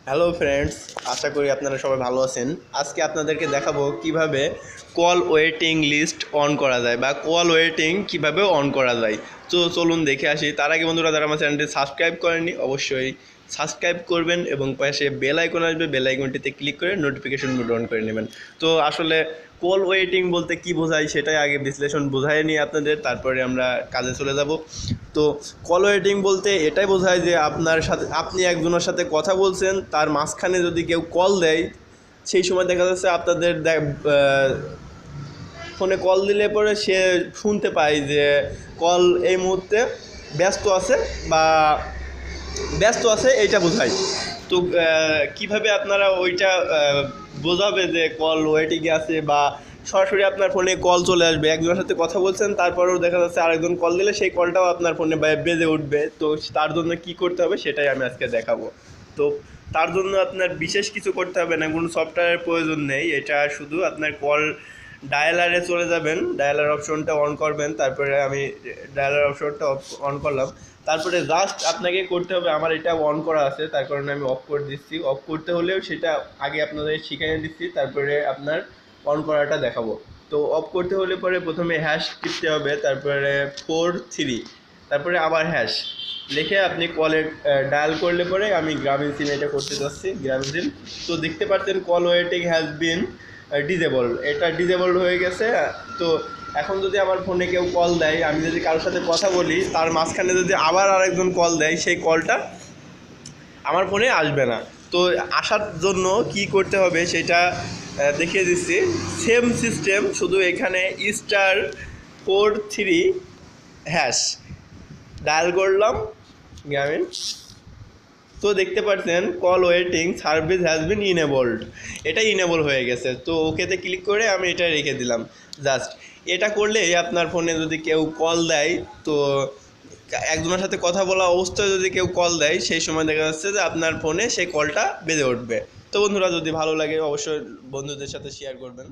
Hello friends, আশা করি আপনারা সবাই ভালো আছেন। আজকে আপনাদেরকে দেখাবো কিভাবে কল ওয়েটিং লিস্ট অন করা যায় বা কল ওয়েটিং কিভাবে অন করা যায়। তো চলুন দেখে আসি। তার আগে বন্ধুরা, যারা আমার চ্যানেলটি সাবস্ক্রাইব করেননি অবশ্যই সাবস্ক্রাইব করবেন এবং পাশে বেল আইকন আসবে, বেল আইকনটিতে ক্লিক করে নোটিফিকেশন মোড অন করে নেবেন। তো আসলে কল ওয়েটিং বলতে কি বোঝায় সেটাই আগে বিশ্লেষণ বোঝায় নিই আপনাদের, তারপরে আমরা কাজে চলে যাব। তো কল ওয়েটিং বলতে এটাই বোঝায় যে আপনি একজনের সাথে কথা বলছেন, তার মাঝখানে যদি কেউ কল দেয়, সেই সময় দেখা যাচ্ছে আপনাদের ফোনে কল দিলে পরে সে শুনতে পায় যে কল এই মুহূর্তে ব্যস্ত আছে বা ব্যস্ত আছে, এইটা বোঝায়। তো কিভাবে আপনারা ওইটা বোঝাবে যে কল ওয়েটিংয়ে আছে, বা সরাসরি আপনার ফোনে কল চলে আসবে, একজনের সাথে কথা বলছেন তারপরেও দেখা যাচ্ছে আরেকজন কল দিলে সেই কলটাও আপনার ফোনে বেজে উঠবে। তো তার জন্য কি করতে হবে সেটাই আমি আজকে দেখাবো। তো তার জন্য আপনার বিশেষ কিছু করতে হবে না, কোনো সফটওয়্যারের প্রয়োজন নেই। এটা শুধু আপনার কল ডায়ালারে চলে যাবেন, ডায়ালার অপশনটা অন করবেন, তারপরে আমি ডায়ালার অপশনটা অন করলাম। তারপরে জাস্ট আপনাকে করতে হবে, আমার এটা অন করা আছে তার কারণে আমি অফ করে দিচ্ছি। অফ করতে হলেও সেটা আগে আপনাদের শিখিয়ে দিচ্ছি, তারপরে আপনার অন করাটা দেখাবো। তো অফ করতে হলে পরে প্রথমে হ্যাশ টিপতে হবে, তারপরে 4 3, তারপরে আবার হ্যাশ লিখে আপনি কলে ডায়াল করলে পরে, আমি গ্রামীণ সিম এটা করতে যাচ্ছি, গ্রামীণ সিম। তো দেখতে পাচ্ছেন call waiting has been disable, এটা ডিজেবল হয়ে গেছে। তো এখন যদি আমার ফোনে কেউ কল দেয়, আমি যদি কারোর সাথে কথা বলি, তার মাঝখানে যদি আবার আরেকজন কল দেয়, সেই কলটা আমার ফোনে আসবে না। তো আসার জন্য কি করতে হবে সেটা দেখিয়ে দিচ্ছি। সেম সিস্টেম, শুধু এখানে *4 3 হ্যাশ ডায়াল করলাম গ্রামীণ। তো দেখতে পাচ্ছেন call waiting service has been enabled, এটা ইনেবল হয়ে গেছে। তো ওকেতে ক্লিক করে আমি এটা রেখে দিলাম। জাস্ট এটা করলেই আপনার ফোনে যদি কেউ কল দেয়, তো একজনের সাথে কথা বলা অবস্থায় যদি কেউ কল দেয়, সেই সময় দেখা যাচ্ছে যে আপনার ফোনে সেই কলটা বেজে উঠবে। তো বন্ধুরা, যদি ভালো লাগে অবশ্যই বন্ধুদের সাথে শেয়ার করবেন।